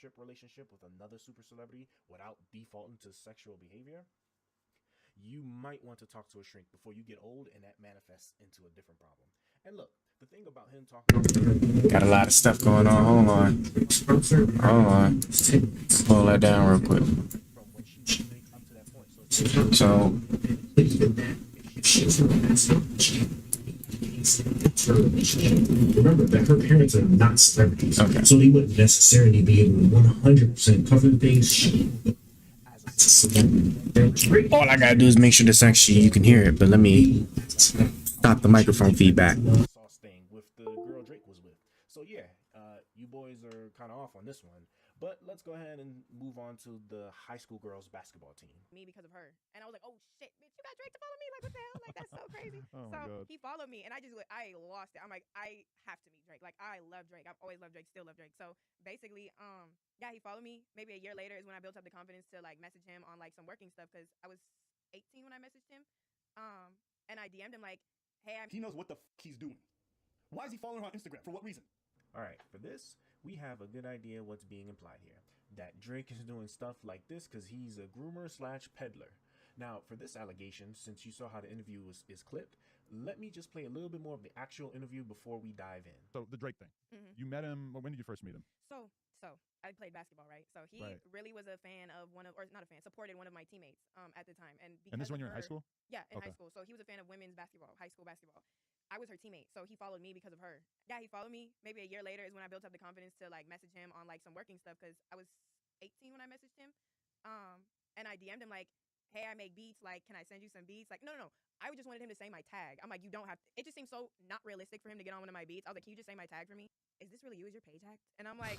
partnership relationship with another super celebrity without defaulting to sexual behavior, you might want to talk to a shrink before you get old and that manifests into a different problem. And look, the thing about him talking... Got a lot of stuff going on. Hold on. Hold on. Slow that down real quick. So... Remember that her parents are not celebrities, okay, so they wouldn't necessarily be able to 100% cover the things she. All I gotta do is make sure this actually you can hear it, but let me stop the microphone feedback. With the girl Drake was with. So yeah, you boys are kind of off on this one. But let's go ahead and move on to the high school girls basketball team. Me because of her. And I was like, oh shit, bitch, you got Drake to follow me? Like, what the hell? Like, that's so crazy. So he followed me and I lost it. I'm like, I have to meet Drake. Like, I love Drake. I've always loved Drake, still love Drake. So basically, yeah, he followed me. Maybe a year later is when I built up the confidence to like message him on like some working stuff because I was 18 when I messaged him. And I DM'd him like, hey, he knows what the he's doing. Why is he following her on Instagram? For what reason? All right, for this, we have a good idea what's being implied here. That Drake is doing stuff like this because he's a groomer / peddler. Now, for this allegation, since you saw how the interview is clipped, let me just play a little bit more of the actual interview before we dive in. So the Drake thing, you met him, when did you first meet him? So I played basketball, right? So he really was a fan of supported one of my teammates at the time. And this is when you were in high school? Yeah, in high school. So he was a fan of women's basketball, high school basketball. I was her teammate, so he followed me because of her. Yeah, he followed me. Maybe a year later is when I built up the confidence to like message him on like some working stuff because I was 18 when I messaged him. And I DM'd him like, hey, I make beats. Like, can I send you some beats? Like, no. I just wanted him to say my tag. I'm like, you don't have to. It just seems so not realistic for him to get on one of my beats. I was like, can you just say my tag for me? Is this really you? Is your page hacked? And I'm like,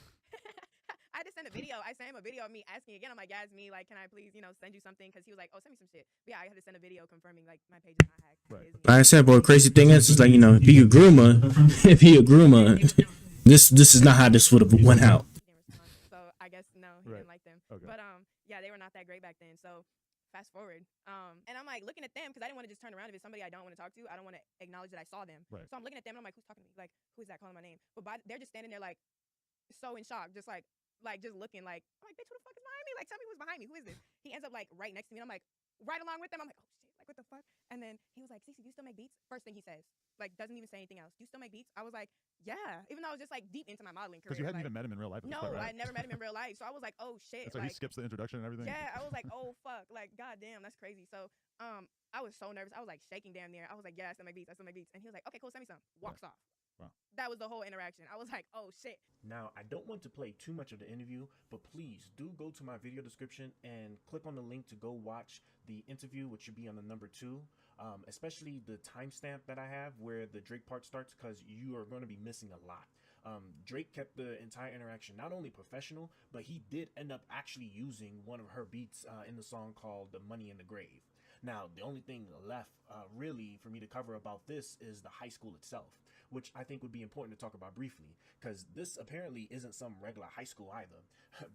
I had to send a video. I sent him a video of me asking again. I'm like, yeah, it's me. Like, can I please, send you something? Because he was like, oh, send me some shit. But yeah, I had to send a video confirming like my page is not hacked. Right. Like I said, boy, crazy thing is like, if he a groomer, this is not how this would have went out. So I guess no, he didn't like them. Okay. But yeah, they were not that great back then. So fast forward, and I'm like looking at them because I didn't want to just turn around if it's somebody I don't want to talk to. I don't want to acknowledge that I saw them. Right. So I'm looking at them and I'm like, who's talking to me? Like, who is that calling my name? But they're just standing there like so in shock, just just looking like, I'm like, bitch, who the fuck is behind me? Like, tell me who's behind me. Who is this? He ends up like right next to me. And I'm like, right along with them. I'm like, oh shit, like what the fuck? And then he was like, Cece, do you still make beats? First thing he says, like, doesn't even say anything else. Do you still make beats? I was like, yeah. Even though I was just like deep into my modeling career. Because you hadn't even met him in real life. No, I never met him in real life. So I was like, oh shit. So he skips the introduction and everything? Yeah, I was like, oh fuck. Like, goddamn, that's crazy. So I was so nervous. I was like shaking damn near. I was like, yeah, I still make beats. And he was like, okay, cool, send me some. Walks off. Wow. That was the whole interaction. I was like, oh shit. Now, I don't want to play too much of the interview, but please do go to my video description and click on the link to go watch the interview, which should be on the number 2, especially the timestamp that I have where the Drake part starts, because you are going to be missing a lot. Drake kept the entire interaction not only professional, but he did end up actually using one of her beats in the song called The Money in the Grave. Now, the only thing left really for me to cover about this is the high school itself, which I think would be important to talk about briefly, because this apparently isn't some regular high school either.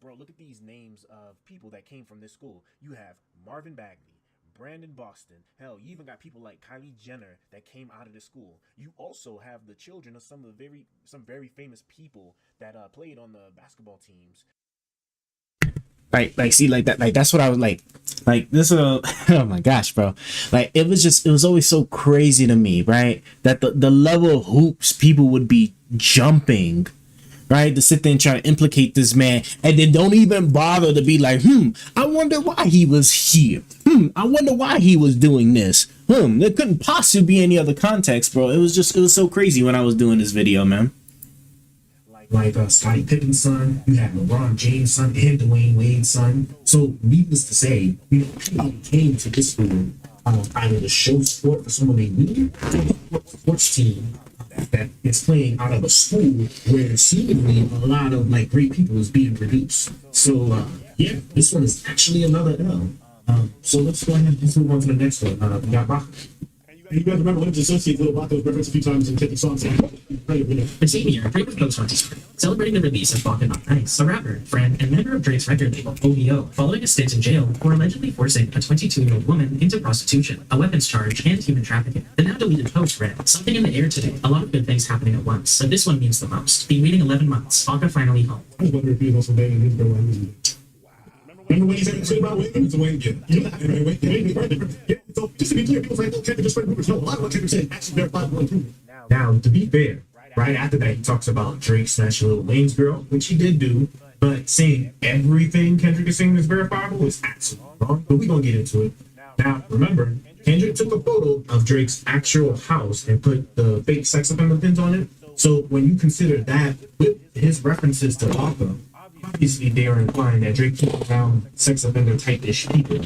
Bro, look at these names of people that came from this school. You have Marvin Bagley, Brandon Boston. Hell, you even got people like Kylie Jenner that came out of this school. You also have the children of some very famous people that played on the basketball teams. See, like that, like that's what I was like this. Oh my gosh, bro! Like it was always so crazy to me, right? That the level of hoops people would be jumping, right, to sit there and try to implicate this man, and then don't even bother to be like, I wonder why he was here. I wonder why he was doing this. There couldn't possibly be any other context, bro. It was so crazy when I was doing this video, man. Like Scottie Pippen's son, you have LeBron James' son, and Dwayne Wade's son. So, needless to say, people came to this school either to show support for someone they knew, or a sports team that is playing out of a school where seemingly a lot of like great people is being produced. So, yeah, this one is actually another L. So let's go ahead and move on to the next one. We got Bach. You guys remember Legends Associates Little Baca was referenced a few times in 50 songs. The same year, Drake was Ghost on Discord, celebrating the release of Baca Not Nice, a rapper, friend, and member of Drake's record label, OVO, following a stint in jail for allegedly forcing a 22-year-old woman into prostitution, a weapons charge, and human trafficking. The now deleted post read, "Something in the air today, a lot of good things happening at once, but this one means the most. Been waiting 11 months, Baca finally home." I was wondering if he was also banging his girl. Remember when he said shit about women? It's a way to get. Yeah, so just to be clear, people say, oh, Kendrick just spread rumors. No, a lot of what Kendrick said actually verifiable and proven. Now, to be fair, right after that, he talks about Drake snatching Lil Wayne's girl, which he did do, but saying everything Kendrick is saying is verifiable is absolutely wrong. But we're going to get into it. Now, remember, Kendrick took a photo of Drake's actual house and put the fake sex offender pins on it. So when you consider that with his references to Baca, obviously they are implying that Drake keeps around sex offender type-ish people.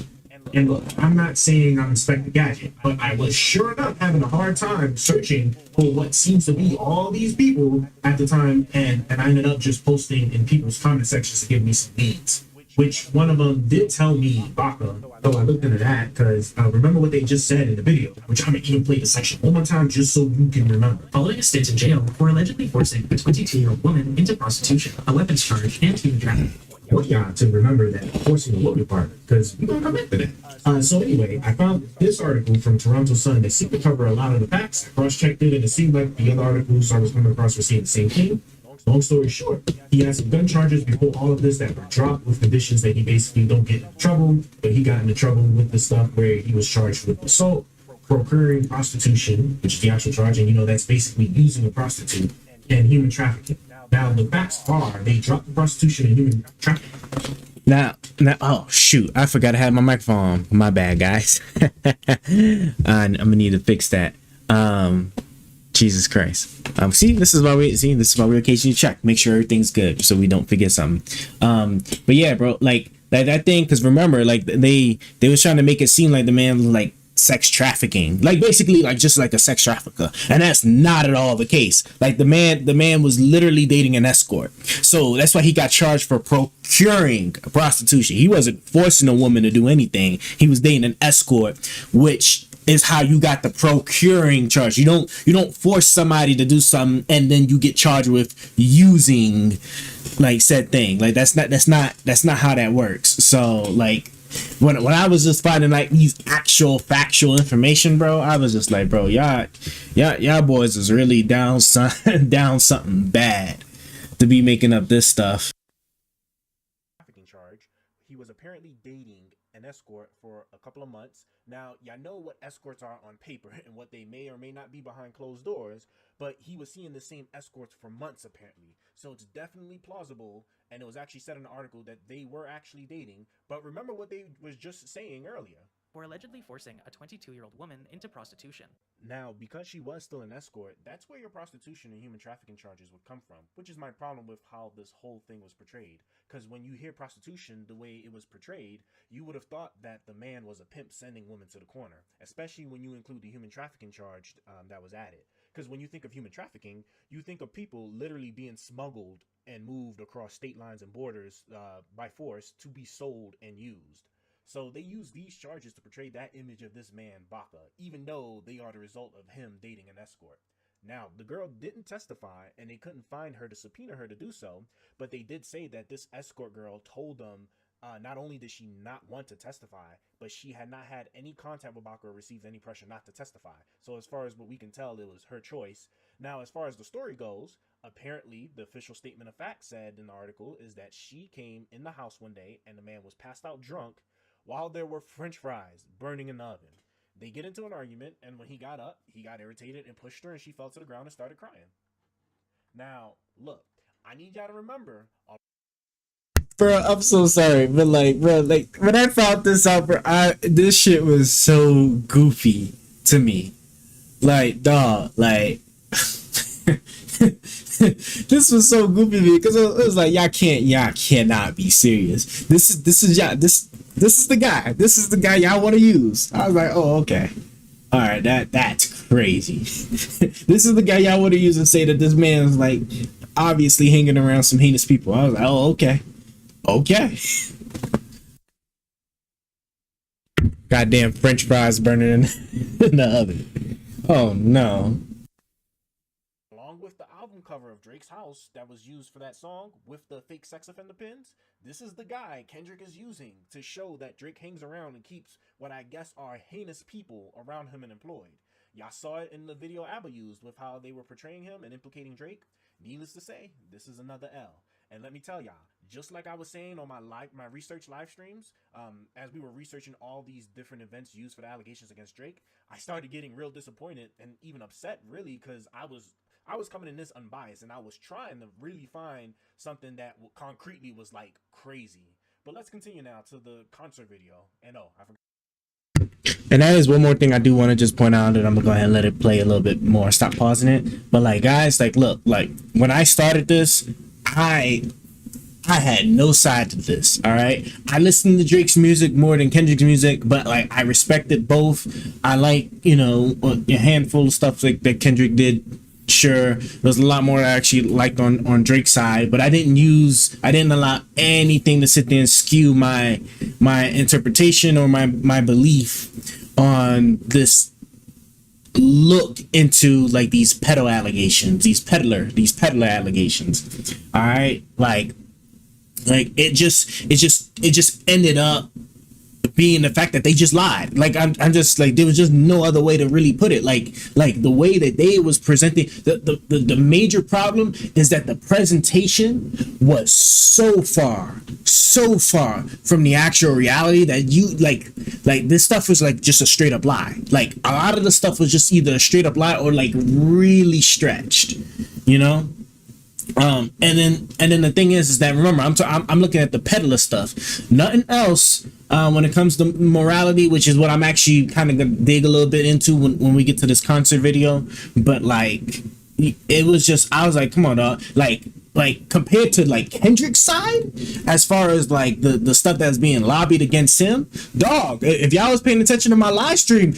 And look, I'm not saying I'm Inspector Gadget, but I was sure enough having a hard time searching for what seems to be all these people at the time, and I ended up just posting in people's comment sections to give me some leads. Which one of them did tell me Baca, so I looked into that because I remember what they just said in the video, which I'm gonna even play the section one more time just so you can remember. Following a stint in jail for allegedly forcing a 22-year-old woman into prostitution, a weapons charge, and human trafficking. I want y'all to remember that forcing the woman part, because we're gonna come back to that. So anyway, I found this article from Toronto Sun that seemed to cover a lot of the facts. I cross-checked it, and it seemed like the other articles I was coming across were saying the same thing. Long story short, he had some gun charges before all of this that were dropped with conditions that he basically don't get in trouble, but he got into trouble with the stuff where he was charged with assault, procuring prostitution, which is the actual charge, and that's basically using a prostitute, and human trafficking. Now, the facts are they dropped the prostitution and human trafficking. Now, oh shoot, I forgot I had my microphone on. My bad, guys. I'm gonna need to fix that. Jesus Christ. See, this is why we occasionally check, make sure everything's good, so we don't forget something. But yeah, bro, like that thing, because remember, like they was trying to make it seem like the man was like sex trafficking, like basically like just like a sex trafficker, and that's not at all the case. Like the man was literally dating an escort, so that's why he got charged for procuring prostitution. He wasn't forcing a woman to do anything. He was dating an escort, which is how you got the procuring charge. You don't force somebody to do something and then you get charged with using like said thing. Like that's not how that works. So like when I was just finding like these actual factual information, bro, I was just like, bro, y'all boys is really down something bad to be making up this stuff. Charge. He was apparently dating an escort for a couple of months. Now, y'all know what escorts are on paper and what they may or may not be behind closed doors, but he was seeing the same escorts for months apparently. So it's definitely plausible, and it was actually said in the article that they were actually dating. But remember what they was just saying earlier. For allegedly forcing a 22-year-old woman into prostitution. Now, because she was still an escort, that's where your prostitution and human trafficking charges would come from, which is my problem with how this whole thing was portrayed. Because when you hear prostitution the way it was portrayed, you would have thought that the man was a pimp sending women to the corner, especially when you include the human trafficking charge that was added. Because when you think of human trafficking, you think of people literally being smuggled and moved across state lines and borders by force to be sold and used. So they use these charges to portray that image of this man, Baca, even though they are the result of him dating an escort. Now, the girl didn't testify, and they couldn't find her to subpoena her to do so, but they did say that this escort girl told them not only did she not want to testify, but she had not had any contact with Baca or received any pressure not to testify. So as far as what we can tell, it was her choice. Now, as far as the story goes, apparently the official statement of fact said in the article is that she came in the house one day and the man was passed out drunk while there were French fries burning in the oven. They get into an argument, and when he got up, he got irritated and pushed her, and she fell to the ground and started crying. Now, look, I need y'all to remember. Bro, I'm so sorry, but like, bro, like when I found this out, bro, this shit was so goofy to me. Like, dog, like this was so goofy to me because it was like y'all cannot be serious. This is the guy. This is the guy y'all want to use. I was like, oh, okay. All right, that's crazy. This is the guy y'all want to use and say that this man's like obviously hanging around some heinous people. I was like, oh, okay. Okay. Goddamn French fries burning in the oven. Oh no. Along with the album cover of Drake's house that was used for that song with the fake sex offender pins, this is the guy Kendrick is using to show that Drake hangs around and keeps what I guess are heinous people around him and employed. Y'all saw it in the video ABBA used with how they were portraying him and implicating Drake. Needless to say, this is another L. And let me tell y'all, just like I was saying on my research live streams, as we were researching all these different events used for the allegations against Drake, I started getting real disappointed and even upset, really, because I was coming in this unbiased and I was trying to really find something that concretely was like crazy. But let's continue now to the concert video. And oh, I forgot. And that is one more thing I do want to just point out, and I'm gonna go ahead and let it play a little bit more. Stop pausing it. But like, guys, like, look, like when I started this, I had no side to this. All right, I listened to Drake's music more than Kendrick's music, but like I respected both. I like, you know, a handful of stuff like that Kendrick did. Sure, there's a lot more I actually liked on Drake's side, but I didn't allow anything to sit there and skew my interpretation or my belief on this look into like these peddler allegations. All right, like it just ended up being the fact that they just lied. Like I'm just like, there was just no other way to really put it. Like the way that they was presenting, the major problem is that the presentation was so far from the actual reality that you like this stuff was like just a straight up lie. Like a lot of the stuff was just either a straight up lie or like really stretched, you know. And then the thing is that, remember, I'm looking at the peddler stuff, nothing else. When it comes to morality, which is what I'm actually kind of gonna dig a little bit into when we get to this concert video. But like, it was just, I was like, come on, dog. Like compared to like Kendrick's side, as far as like the stuff that's being lobbied against him, dog. If y'all was paying attention to my live stream,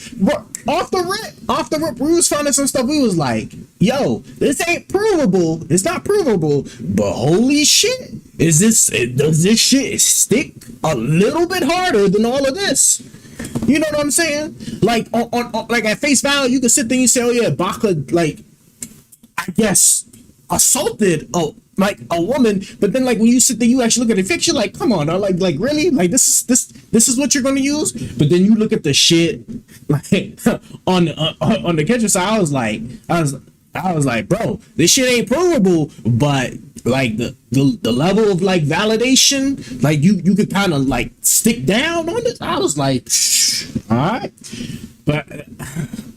off the rip, we was finding some stuff. We was like, yo, this ain't provable. It's not provable, but holy shit, does this shit stick a little bit harder than all of this? You know what I'm saying? Like on like at face value, you can sit there and you say, oh yeah, Baca, like, I guess assaulted a woman, but then like when you sit there, you actually look at the picture, like, come on, like really, like this is what you're gonna use. But then you look at the shit like on the catcher side, I was like, bro, this shit ain't provable, but like the level of like validation, like you could kind of like stick down on it. I was like, all right, but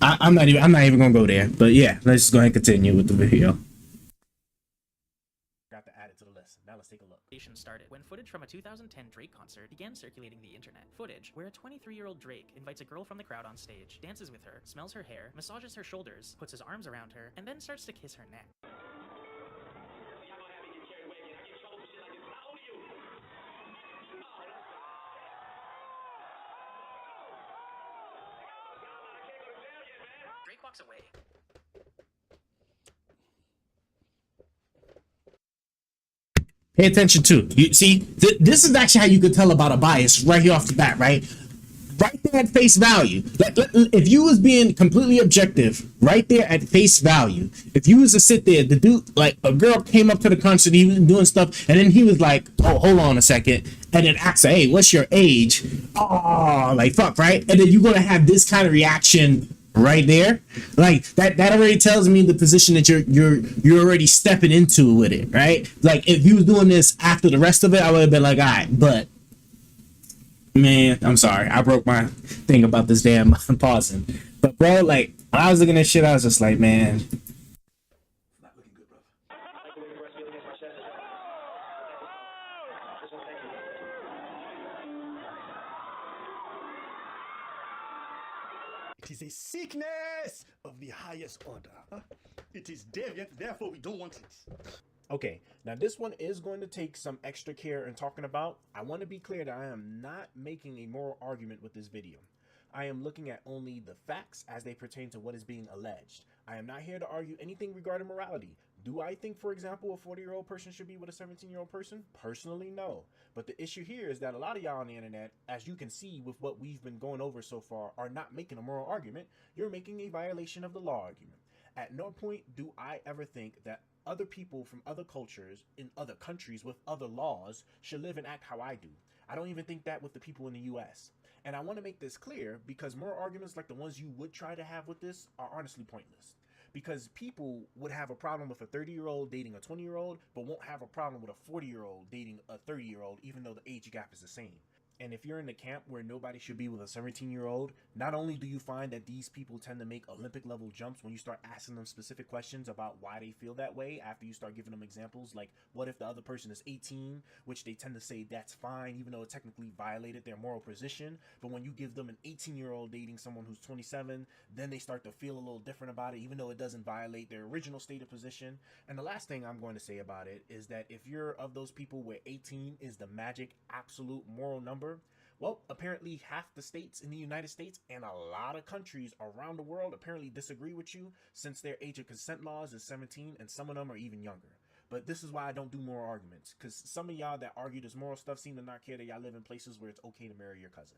I'm not even gonna go there. But yeah, let's just go ahead and continue with the video. Got to add it to the list. Now let's take a look. Started when footage from a 2010 Drake concert began circulating the internet. Footage where a 23-year-old Drake invites a girl from the crowd on stage, dances with her, smells her hair, massages her shoulders, puts his arms around her, and then starts to kiss her neck. Drake walks away. Pay attention to. You see, this is actually how you could tell about a bias right here off the bat, right? Right there at face value. If you was being completely objective, right there at face value, if you was to sit there, the dude, like a girl came up to the concert, he was doing stuff, and then he was like, oh, hold on a second, and then asked her, hey, what's your age? Oh, like fuck, right? And then you're gonna have this kind of reaction right there, like that already tells me the position that you're already stepping into with it, right? Like if you was doing this after the rest of it, I would have been like, all right, but man, I'm sorry, I broke my thing about this damn pausing. But bro, like when I was looking at shit, I was just like, man, Not looking good, brother. It is a sickness of the highest order. It is deviant, therefore we don't want it. Okay, now this one is going to take some extra care in talking about. I want to be clear that I am not making a moral argument with this video. I am looking at only the facts as they pertain to what is being alleged. I am not here to argue anything regarding morality, Do I think, for example, a 40-year-old person should be with a 17-year-old person? Personally, no. But the issue here is that a lot of y'all on the internet, as you can see with what we've been going over so far, are not making a moral argument. You're making a violation of the law argument. At no point do I ever think that other people from other cultures in other countries with other laws should live and act how I do. I don't even think that with the people in the US. And I want to make this clear because moral arguments like the ones you would try to have with this are honestly pointless. Because people would have a problem with a 30-year-old dating a 20-year-old, but won't have a problem with a 40-year-old dating a 30-year-old, even though the age gap is the same. And if you're in the camp where nobody should be with a 17-year-old, not only do you find that these people tend to make Olympic level jumps when you start asking them specific questions about why they feel that way after you start giving them examples like what if the other person is 18, which they tend to say that's fine even though it technically violated their moral position. But when you give them an 18-year-old dating someone who's 27, then they start to feel a little different about it even though it doesn't violate their original stated position. And the last thing I'm going to say about it is that if you're of those people where 18 is the magic absolute moral number, well, apparently half the states in the United States and a lot of countries around the world apparently disagree with you since their age of consent laws is 17 and some of them are even younger. But this is why I don't do moral arguments, because some of y'all that argue this moral stuff seem to not care that y'all live in places where it's okay to marry your cousin.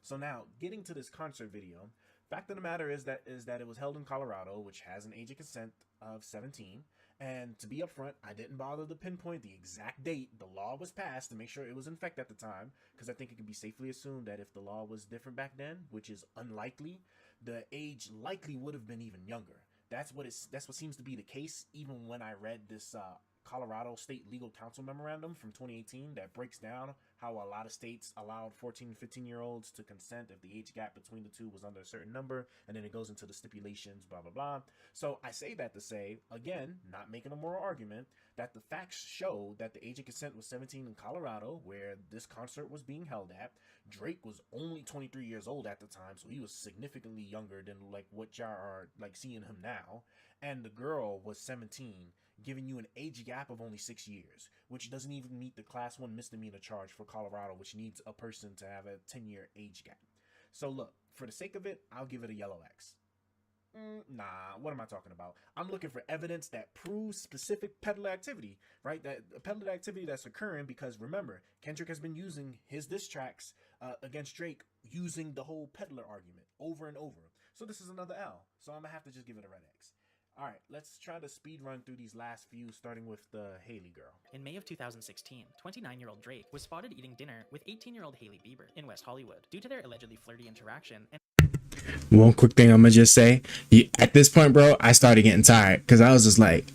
So now, getting to this concert video, fact of the matter is that it was held in Colorado, which has an age of consent of 17. And to be upfront, I didn't bother to pinpoint the exact date the law was passed to make sure it was in effect at the time, because I think it can be safely assumed that if the law was different back then, which is unlikely, the age likely would have been even younger. That's what seems to be the case, even when I read this Colorado State Legal Counsel memorandum from 2018 that breaks down how a lot of states allowed 14 and 15-year-olds to consent if the age gap between the two was under a certain number, and then it goes into the stipulations, blah, blah, blah. So I say that to say, again, not making a moral argument, that the facts show that the age of consent was 17 in Colorado, where this concert was being held at. Drake was only 23 years old at the time, so he was significantly younger than like what y'all are like seeing him now. And the girl was 17, giving you an age gap of only 6 years, which doesn't even meet the class 1 misdemeanor charge for Colorado, which needs a person to have a 10-year age gap. So look, for the sake of it, I'll give it a yellow X. Nah, what am I talking about? I'm looking for evidence that proves specific peddler activity, right? That peddler activity that's occurring because remember, Kendrick has been using his diss tracks against Drake using the whole peddler argument over and over. So this is another L. So I'm gonna have to just give it a red X. All right, let's try to speed run through these last few, starting with the Haley girl. In May of 2016, 29-year-old Drake was spotted eating dinner with 18-year-old Haley Bieber in West Hollywood. Due to their allegedly flirty interaction and One quick thing I'm gonna just say, at this point, bro, I started getting tired because I was just like,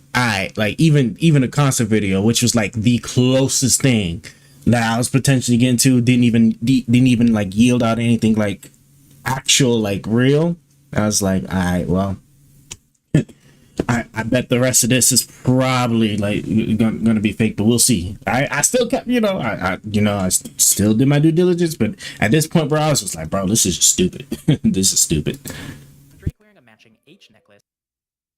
like even a concert video, which was like the closest thing that I was potentially getting to, didn't even like yield out anything like actual like real. I was like, all right, well, I bet the rest of this is probably like gonna be fake, but we'll see. I still kept, I still did my due diligence, but at this point, bro, I was just like, bro, this is just stupid. This is stupid. Drake wearing a matching H necklace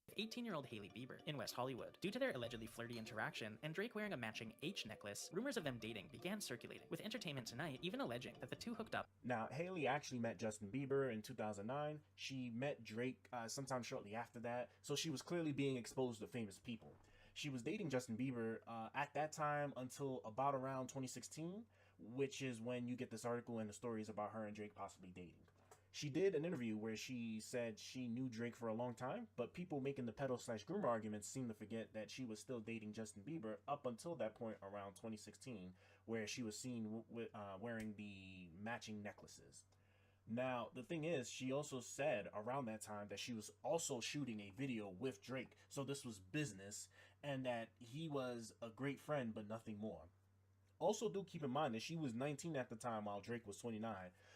with 18-year-old Haley Bieber in West Hollywood. Due to their allegedly flirty interaction and Drake wearing a matching H necklace, rumors of them dating began circulating, with Entertainment Tonight even alleging that the two hooked up. Now, Haley actually met Justin Bieber in 2009. She met Drake sometime shortly after that, so she was clearly being exposed to famous people. She was dating Justin Bieber at that time until about around 2016, which is when you get this article and the stories about her and Drake possibly dating. She did an interview where she said she knew Drake for a long time, but people making the pedo/groomer arguments seem to forget that she was still dating Justin Bieber up until that point around 2016, where she was seen wearing the matching necklaces. Now, the thing is, she also said around that time that she was also shooting a video with Drake, so this was business, and that he was a great friend, but nothing more. Also, do keep in mind that she was 19 at the time while Drake was 29.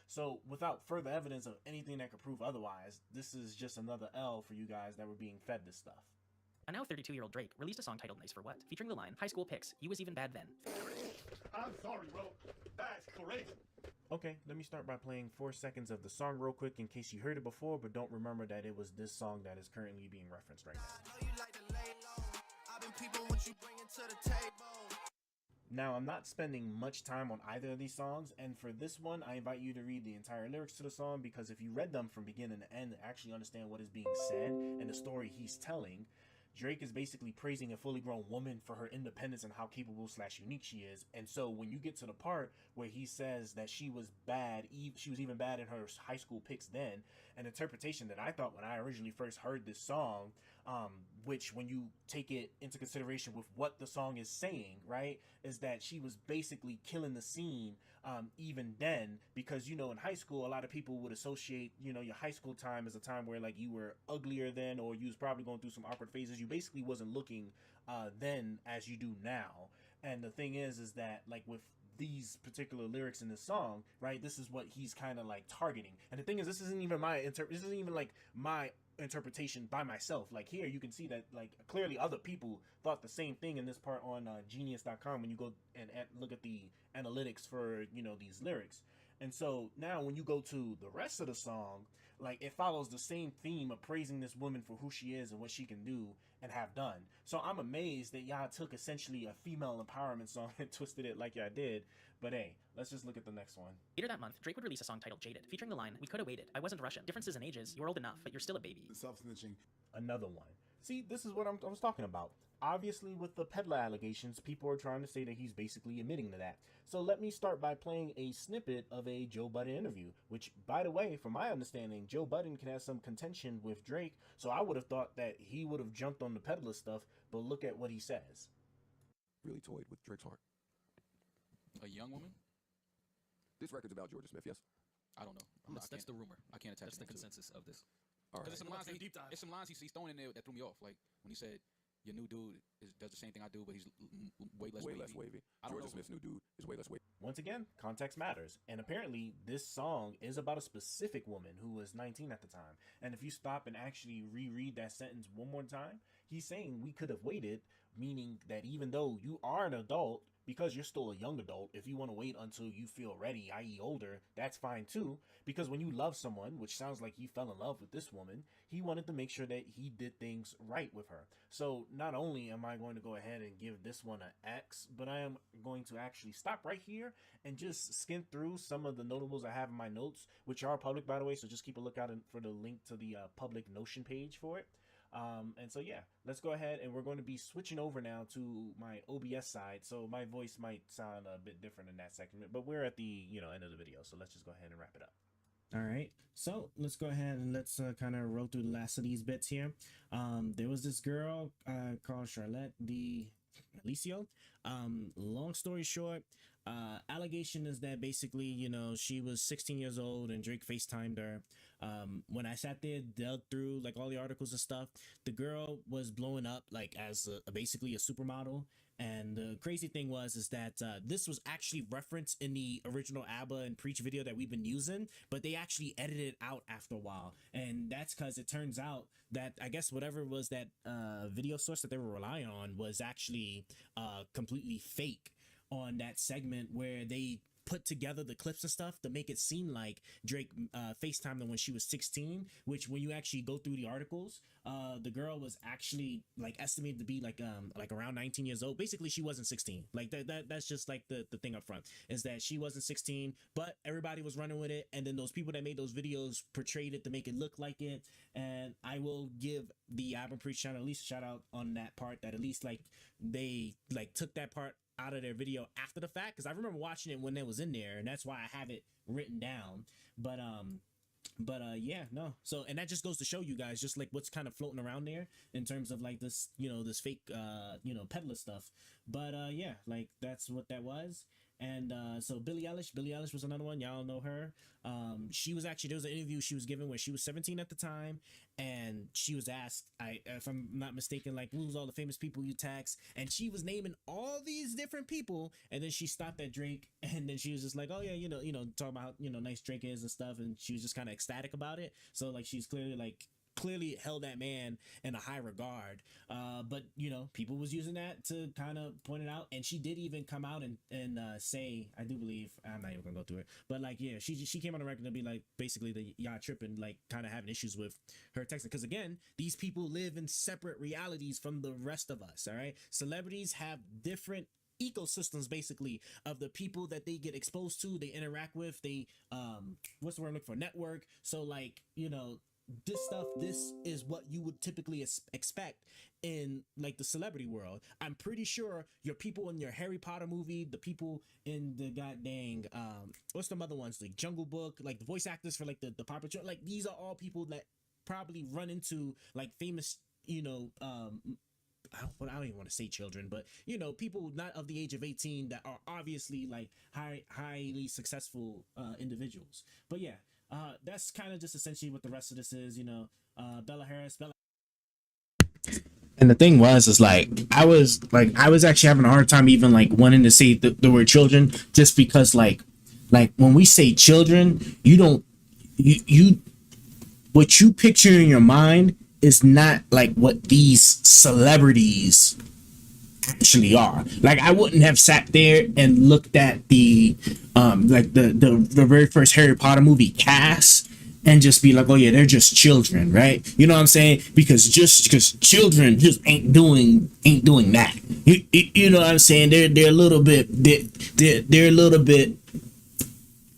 So, without further evidence of anything that could prove otherwise, this is just another L for you guys that were being fed this stuff. A now 32-year-old Drake released a song titled Nice for What, featuring the line, "High school pics, you was even bad then." I'm sorry, bro. That's crazy. Okay, let me start by playing 4 seconds of the song real quick in case you heard it before, but don't remember that it was this song that is currently being referenced right now. Now, I'm not spending much time on either of these songs, and for this one, I invite you to read the entire lyrics to the song, because if you read them from beginning to end and actually understand what is being said and the story he's telling, Drake is basically praising a fully grown woman for her independence and how capable / unique she is. And so when you get to the part where he says that she was bad, she was even bad in her high school pics then, an interpretation that I thought when I originally first heard this song, which when you take it into consideration with what the song is saying, right, is that she was basically killing the scene even then, because, you know, in high school, a lot of people would associate, you know, your high school time as a time where like you were uglier then, or you was probably going through some awkward phases. You basically wasn't looking then as you do now. And the thing is that like with these particular lyrics in this song, right, this is what he's kind of like targeting. And the thing is, this isn't even like my interpretation by myself. Like here you can see that like clearly other people thought the same thing in this part on genius.com when you go and look at the analytics for, you know, these lyrics. And so now when you go to the rest of the song, like it follows the same theme of praising this woman for who she is and what she can do and have done. So I'm amazed that y'all took essentially a female empowerment song and twisted it like y'all did. But hey, let's just look at the next one. Later that month, Drake would release a song titled Jaded, featuring the line, "We could have waited. I wasn't Russian. Differences in ages. You're old enough, but you're still a baby." Self-snitching. Another one. See, this is what I was talking about. Obviously, with the peddler allegations, people are trying to say that he's basically admitting to that. So let me start by playing a snippet of a Joe Budden interview, which, by the way, from my understanding, Joe Budden can have some contention with Drake, so I would have thought that he would have jumped on the peddler stuff, but look at what he says. Really toyed with Drake's heart. A young woman? This record's about Georgia Smith, yes? I don't know. That's the rumor. I can't attach. That's the consensus of this. All right. Because there's some lines he's throwing in there that threw me off. Like when he said, "Your new dude does the same thing I do, but he's way less wavy." Georgia Smith's new dude is way less wavy. Once again, context matters. And apparently, this song is about a specific woman who was 19 at the time. And if you stop and actually reread that sentence one more time, he's saying we could have waited, meaning that even though you are an adult, because you're still a young adult, if you want to wait until you feel ready, i.e. older, that's fine too. Because when you love someone, which sounds like he fell in love with this woman, he wanted to make sure that he did things right with her. So not only am I going to go ahead and give this one an X, but I am going to actually stop right here and just skim through some of the notables I have in my notes, which are public, by the way, so just keep a lookout for the link to the public Notion page for it. And so yeah, let's go ahead, and we're going to be switching over now to my OBS side, so my voice might sound a bit different in that segment, but we're at the end of the video, so let's just go ahead and wrap it up. All right, so let's go ahead and let's kind of roll through the last of these bits here. There was this girl called Charlotte D'Alicio. Long story short, allegation is that basically, you know, she was 16 years old and Drake FaceTimed her. When I sat there, dug through like all the articles and stuff, the girl was blowing up like as basically a supermodel. And the crazy thing is that this was actually referenced in the original ABBA and Preach video that we've been using, but they actually edited it out after a while. And that's because it turns out that I guess whatever was that video source that they were relying on was actually completely fake on that segment where they put together the clips and stuff to make it seem like Drake FaceTimed her when she was 16, which when you actually go through the articles, the girl was actually like estimated to be like around 19 years old. Basically, she wasn't 16. Like that's just like the thing up front is that she wasn't 16, but everybody was running with it. And then those people that made those videos portrayed it to make it look like it. And I will give the Album Preach channel at least a shout out on that part, that at least like they like took that part out of their video after the fact, because I remember watching it when it was in there, and that's why I have it written down. But yeah, no. So, and that just goes to show you guys just like what's kind of floating around there in terms of like this, you know, this fake peddler stuff. But yeah, like that's what that was. And so Billie Eilish was another one. Y'all know her. She was actually, there was an interview she was given where she was 17 at the time, and she was asked, if I'm not mistaken, like, who's all the famous people you tax? And she was naming all these different people, and then she stopped at Drake, and then she was just like, oh yeah, you know, talking about how, nice Drake is and stuff, and she was just kind of ecstatic about it. So like she's clearly held that man in a high regard, but people was using that to kind of point it out. And she did even come out and say, I do believe, I'm not even gonna go through it, but like, yeah, she came on the record to be like, basically the y'all tripping, like kind of having issues with her texting, because again, these people live in separate realities from the rest of us. All right, celebrities have different ecosystems basically of the people that they get exposed to, they interact with, they what's the word I'm looking for, network. So like, this is what you would typically expect in like the celebrity world. I'm pretty sure your people in your Harry Potter movie, the people in the goddamn what's the other ones, like Jungle Book, like the voice actors for like the Paw Patrol, like these are all people that probably run into like famous, you know, I don't even want to say children, but you know, people not of the age of 18 that are obviously like highly successful individuals. But yeah, that's kind of just essentially what the rest of this is. You know, Bella Harris. And the thing was, is like I was actually having a hard time even like wanting to say the word children, just because like when we say children, you don't you what you picture in your mind is not like what these celebrities actually are. Like I wouldn't have sat there and looked at the like the very first Harry Potter movie cast and just be like, oh yeah, they're just children, right? You know what I'm saying? Because children just ain't doing that. You know what I'm saying? They're a little bit they're a little bit,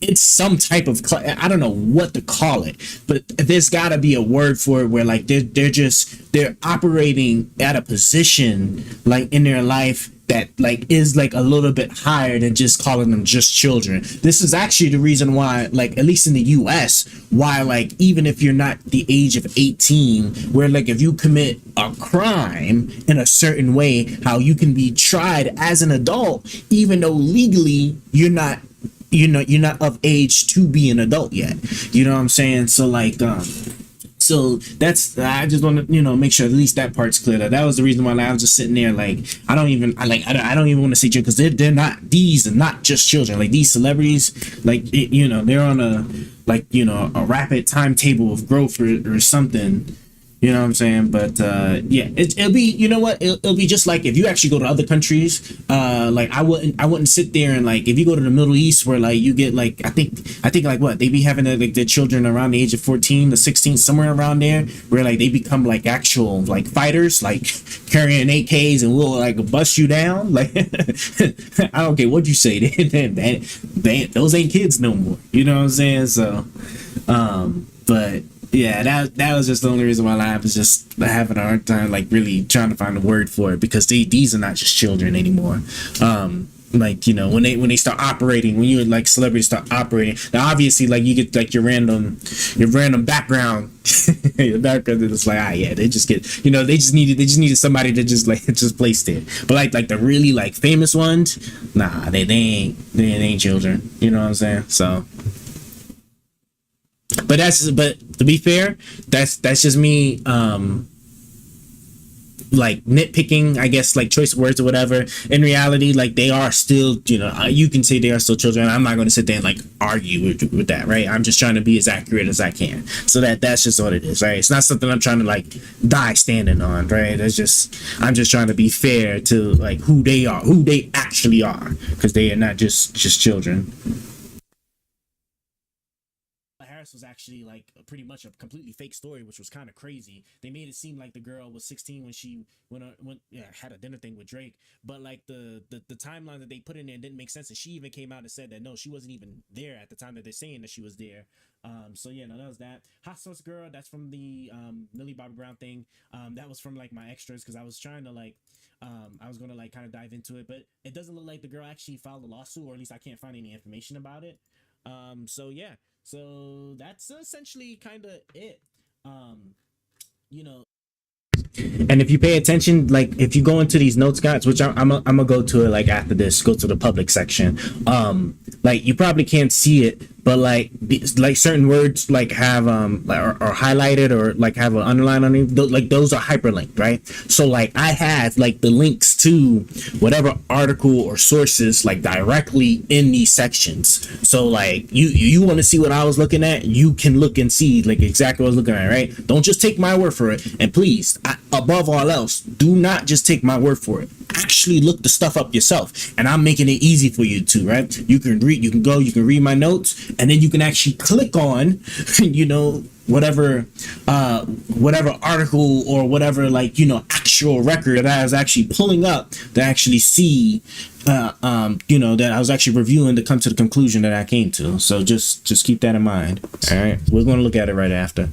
it's some type of I don't know what to call it, but there's got to be a word for it where like they're operating at a position like in their life that like is like a little bit higher than just calling them just children. This is actually the reason why, like at least in the US, why like even if you're not the age of 18, where like if you commit a crime in a certain way, how you can be tried as an adult even though legally you're not of age to be an adult yet. You know what I'm saying? So like so that's, I just want to, you know, make sure at least that part's clear. That was the reason why I was just sitting there like I don't even want to say children, because they're not, these are not just children. Like these celebrities, like you know, they're on a like, you know, a rapid timetable of growth or something. You know what I'm saying? But yeah, it'll be, you know what, it'll be just like if you actually go to other countries. Like I wouldn't sit there and like if you go to the Middle East where like you get like I think like what they be having like their children around the age of 14 to 16, somewhere around there, where like they become like actual like fighters, like carrying AKs and will like bust you down. Like I don't care what you say, those ain't kids no more. You know what I'm saying? So but yeah, that was just the only reason why I was just having a hard time like really trying to find a word for it, because these are not just children anymore. Like, you know, when they start operating, when you like celebrities start operating, now obviously like you get like your random background your background is like, yeah, they just get, you know, they just needed somebody to just like just place there. But like the really like famous ones, nah, they ain't children. You know what I'm saying? So but to be fair, that's just me like nitpicking, I guess, like choice of words or whatever. In reality, like they are still, you know, you can say they are still children. I'm not going to sit there and like argue with that, right? I'm just trying to be as accurate as I can. So that's just what it is, right? It's not something I'm trying to like die standing on, right? I'm just trying to be fair to like who they are, who they actually are, because they are not just children. Was actually like pretty much a completely fake story, which was kind of crazy. They made it seem like the girl was 16 when she had a dinner thing with Drake, but like the timeline that they put in there didn't make sense, and she even came out and said that no, she wasn't even there at the time that they're saying that she was there. So yeah, no, that was that. Hot Sauce Girl, that's from the Millie Bobby Brown thing. That was from like my extras, because I was trying to like I was gonna like kind of dive into it, but it doesn't look like the girl actually filed a lawsuit, or at least I can't find any information about it. So yeah, so that's essentially kind of it. You know, and if you pay attention, like if you go into these notes, guys, which I'm gonna go to it like after this, go to the public section. Like you probably can't see it, but like certain words like have are highlighted or like have an underline on it, like those are hyperlinked, right? So like I have like the links to whatever article or sources like directly in these sections. So like you want to see what I was looking at, you can look and see like exactly what I was looking at, right? Don't just take my word for it. And please, above all else, do not just take my word for it. Actually look the stuff up yourself, and I'm making it easy for you to, right? You can read my notes, and then you can actually click on you know, whatever article or whatever, like, you know, actual record that I was actually pulling up to actually see you know, that I was actually reviewing to come to the conclusion that I came to. So just keep that in mind. All right, we're going to look at it right after.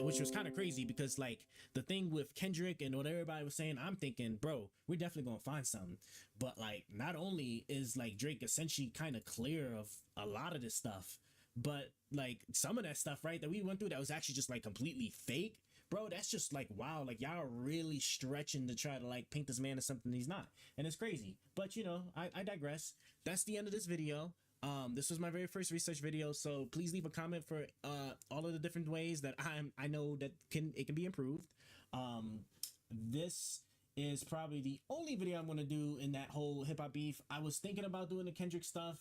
which was kind of crazy because like the thing with Kendrick and what everybody was saying, I'm thinking, bro, we're definitely gonna find something. But like, not only is like Drake essentially kind of clear of a lot of this stuff, but like some of that stuff, right, that we went through that was actually just like completely fake, bro. That's just like, wow, like y'all are really stretching to try to like paint this man as something he's not, and it's crazy. But you know, I digress. That's the end of this video. This was my very first research video, so please leave a comment for all of the different ways that I know that it can be improved. This is probably the only video I'm gonna do in that whole hip hop beef. I was thinking about doing the Kendrick stuff.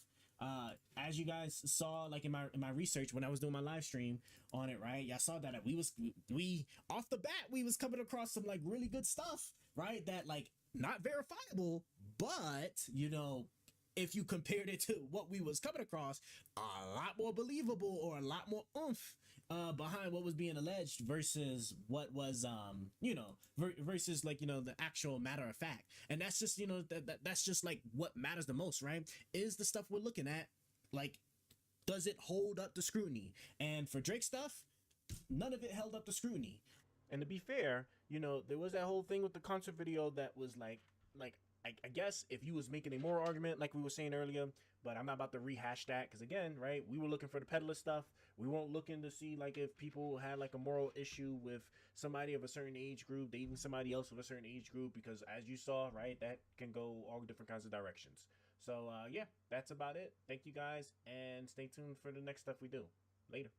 As you guys saw, like in my research when I was doing my live stream on it, right? Y'all saw that we off the bat we was coming across some like really good stuff, right? That like not verifiable, but you know, if you compared it to what we was coming across, a lot more believable or a lot more oomph behind what was being alleged versus what was you know, versus like, you know, the actual matter of fact. And that's just, you know, that's just like what matters the most, right? Is the stuff we're looking at, like, does it hold up to scrutiny? And for Drake stuff, none of it held up to scrutiny. And to be fair, you know, there was that whole thing with the concert video that was like I guess if you was making a moral argument like we were saying earlier, but I'm not about to rehash that because again, right, we were looking for the peddler stuff. We weren't looking to see like if people had like a moral issue with somebody of a certain age group dating somebody else of a certain age group, because as you saw, right, that can go all different kinds of directions. So yeah, that's about it. Thank you guys, and stay tuned for the next stuff we do. Later.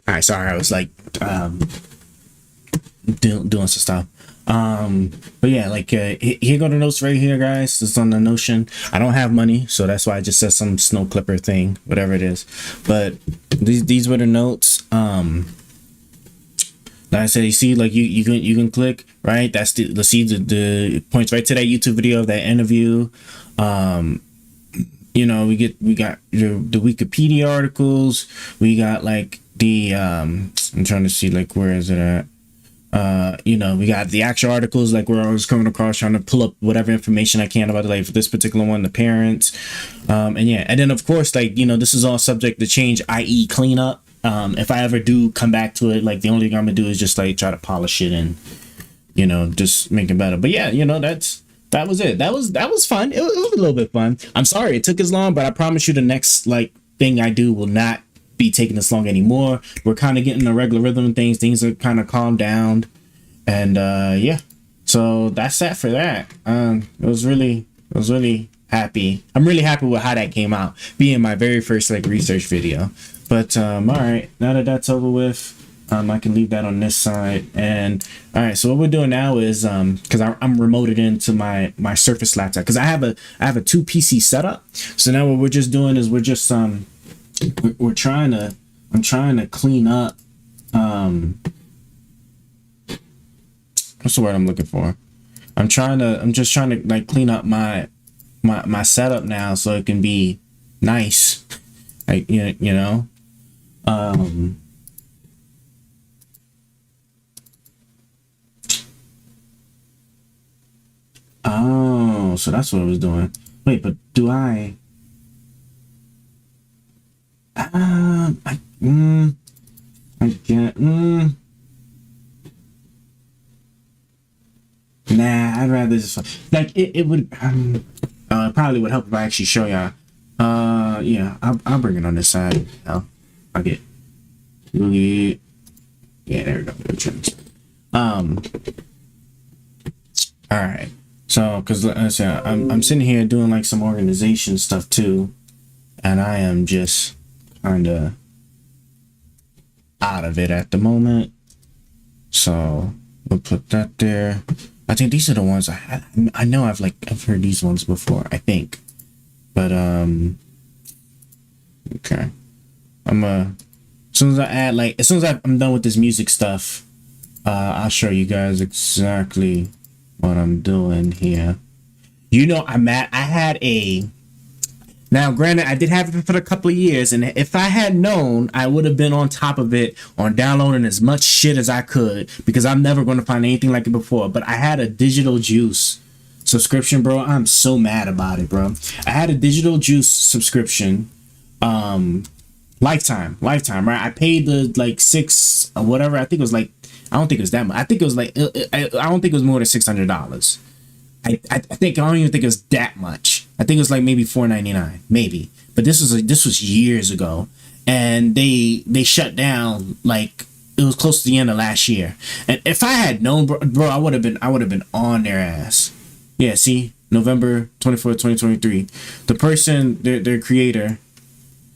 All right, sorry, I was like doing some stuff. But yeah, like here go the notes right here, guys. It's on the Notion. I don't have money, so that's why I just said some snow clipper thing, whatever it is. But these were the notes. Like I said, you see, like you can click, right? That's let's see the points right to that YouTube video of that interview. You know, we got the Wikipedia articles. We got like the I'm trying to see like where is it at. You know, we got the actual articles, like where I was coming across trying to pull up whatever information I can about it, like for this particular one, the parents. And yeah, and then of course, like, you know, this is all subject to change, i.e. cleanup. If I ever do come back to it, like the only thing I'm gonna do is just like try to polish it and, you know, just make it better. But yeah, you know, that was it. That was fun. It was a little bit fun. I'm sorry it took as long, but I promise you the next like thing I do will not be taking this long anymore. We're kind of getting a regular rhythm of things are kind of calmed down, and yeah, so that's that for that. It was really happy. I'm really happy with how that came out, being my very first like research video. But all right, now that that's over with, I can leave that on this side. And all right, so what we're doing now is because I'm remoted into my Surface laptop, because I have a 2 PC setup. So now what we're just doing is we're just I'm trying to clean up what's the word I'm looking for? I'm just trying to like clean up my setup now so it can be nice, like you know. Oh, so that's what I was doing. Wait, but do I can't. Nah, I'd rather just like it would. It probably would help if I actually show y'all. Yeah, I'll bring it on this side. I'll get. Yeah, there we go. All right. So, cause I'm sitting here doing like some organization stuff too, and I am just kind of out of it at the moment. So we'll put that there. I think these are the ones I know I've heard these ones before, I think. But okay. As soon as I'm done with this music stuff, I'll show you guys exactly what I'm doing here. You know, now granted, I did have it for a couple of years, and if I had known, I would have been on top of it on downloading as much shit as I could, because I'm never going to find anything like it before. But I had a Digital Juice subscription, bro. I'm so mad about it, bro. I had a Digital Juice subscription, lifetime, right? I paid the like $6 or whatever. I think it was like, I don't think it was that much. I think it was like, I don't think it was more than $600. I don't even think it was that much. I think it was like maybe $4.99, maybe. But this was years ago, and they shut down like it was close to the end of last year. And if I had known, bro, I would have been on their ass. Yeah, see, November 24th, 2023. The person, their creator,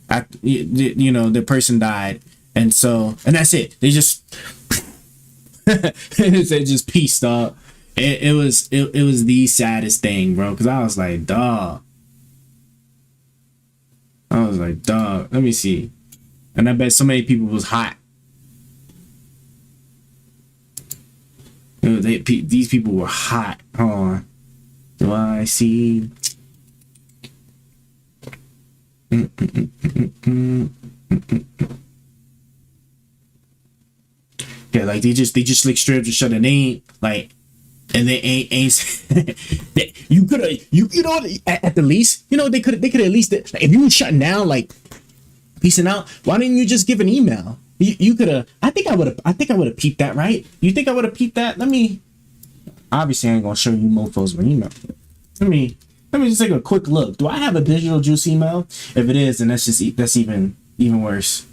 the person died, and that's it. They just they just pieced up. It was the saddest thing, bro, because I was like, dog. Let me see. And I bet so many people was hot. These people were hot. Hold on. Do I see? Yeah, like they just like straight up just shut the name, like. And they ain't you could have, at the least, they could at least, if you were shutting down, like peacing out, why didn't you just give an email? You could have. I think I would have peeped that, right? You think I would have peeped that? Obviously I ain't gonna show you mofos my email. Let me just take a quick look. Do I have a Digital Juice email? If it is, then that's even worse.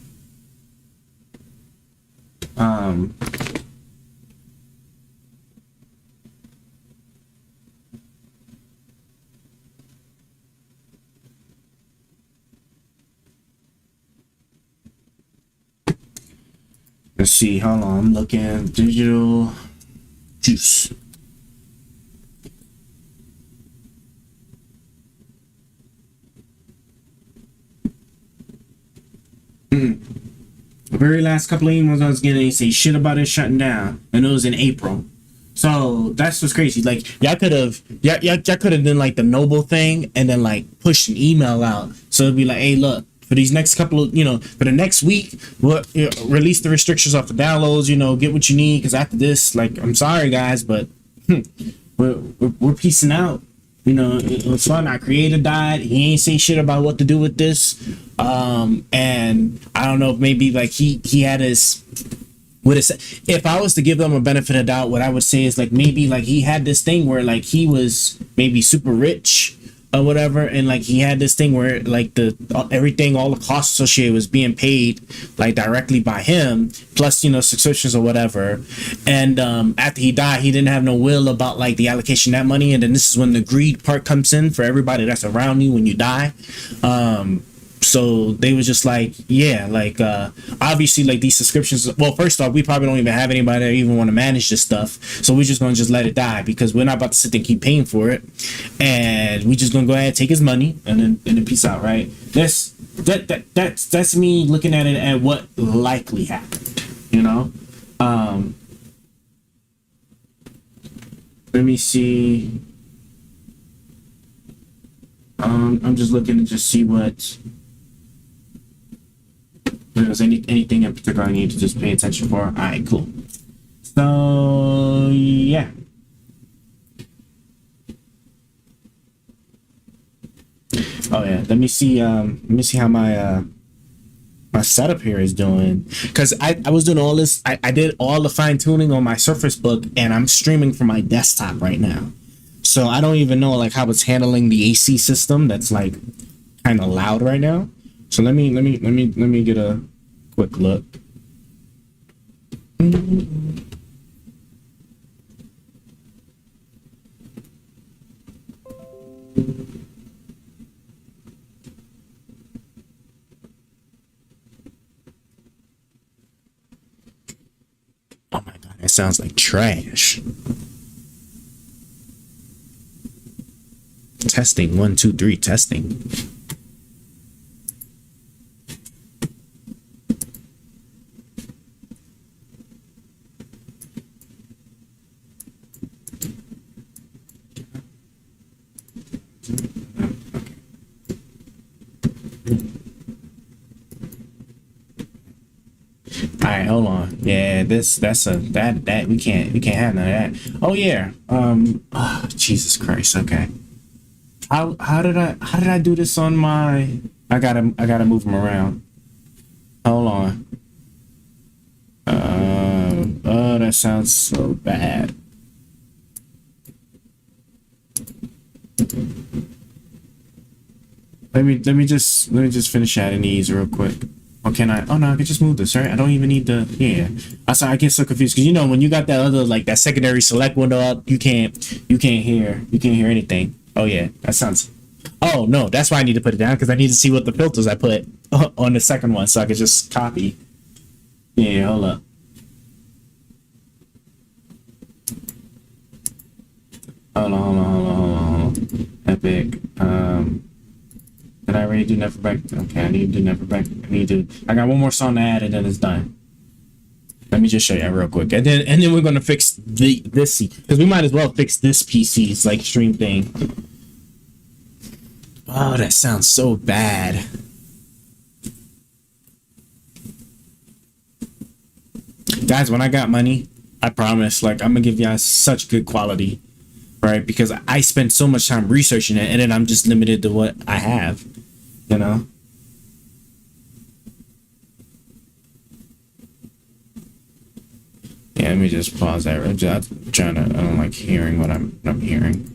Let's see, hold on, I'm looking. Digital Juice. The very last couple of emails I was getting, they say shit about it shutting down, and it was in April. So that's what's crazy. Like y'all could have done like the noble thing and then like pushed an email out. So it'd be like, hey, look, for these next couple of, for the next week, we'll release the restrictions off the downloads, get what you need. Because after this, like, I'm sorry, guys, but we're peacing out. It was fun. Our creator died. He ain't say shit about what to do with this. And I don't know if maybe like he had his, if I was to give them a benefit of doubt, what I would say is like maybe like he had this thing where like he was maybe super rich or whatever, and like he had this thing where like everything, all the costs associated was being paid like directly by him, plus subscriptions or whatever. And after he died, he didn't have no will about like the allocation of that money. And then this is when the greed part comes in for everybody that's around you when you die. So they was just like, yeah, like obviously like these subscriptions, well, first off, we probably don't even have anybody that even want to manage this stuff, so we're just gonna just let it die, because we're not about to sit there and keep paying for it, and we just gonna go ahead and take his money and then peace out, right? That's me looking at it at what likely happened, let me see. I'm just looking to just see what. If there's anything in particular I need to just pay attention for. All right, cool. So yeah. Oh yeah. Let me see how my my setup here is doing, because I was doing all this. I did all the fine tuning on my Surface Book, and I'm streaming from my desktop right now. So I don't even know like how it's handling the AC system that's like kind of loud right now. So let me get a quick look. sounds like trash. Testing 1 2 3 testing. All right, hold on. Yeah, that we can't have none of that. Oh yeah. Oh, Jesus Christ. Okay. How did I do this on my? I gotta move them around. Hold on. Oh, that sounds so bad. Let me just finish adding these real quick. Or can I? Oh no, I can just move this, right? I don't even need the. Yeah, I get so confused because you know when you got that other like that secondary select window up, you can't hear anything. Oh yeah, that sounds. Oh no, that's why I need to put it down because I need to see what the filters I put on the second one so I can just copy. Yeah, hold up. Hold on. Epic. Did I already do Never Back? Okay, I need to do Never Back. I got one more song to add and then it's done. Let me just show you real quick. And then we're gonna fix this because we might as well fix this PC's like stream thing. Oh, that sounds so bad. Guys, when I got money, I promise, like, I'm gonna give y'all such good quality, right? Because I spend so much time researching it, and then I'm just limited to what I have, you know? Yeah, let me just pause that. I'm trying to, I don't like hearing what I'm hearing.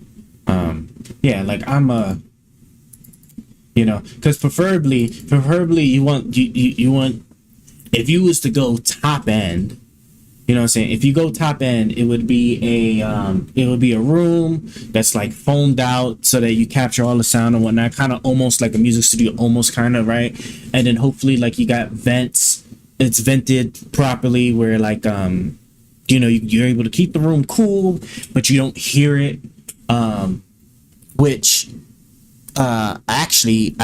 Yeah, like, I'm you know, because preferably you want, if you was to go top end, you know what I'm saying? If you go top end, it would be a room that's like foamed out so that you capture all the sound and whatnot, kind of almost like a music studio, almost kind of, right? And then hopefully like you got vents, it's vented properly where like, you know, you're able to keep the room cool, but you don't hear it. Which, actually,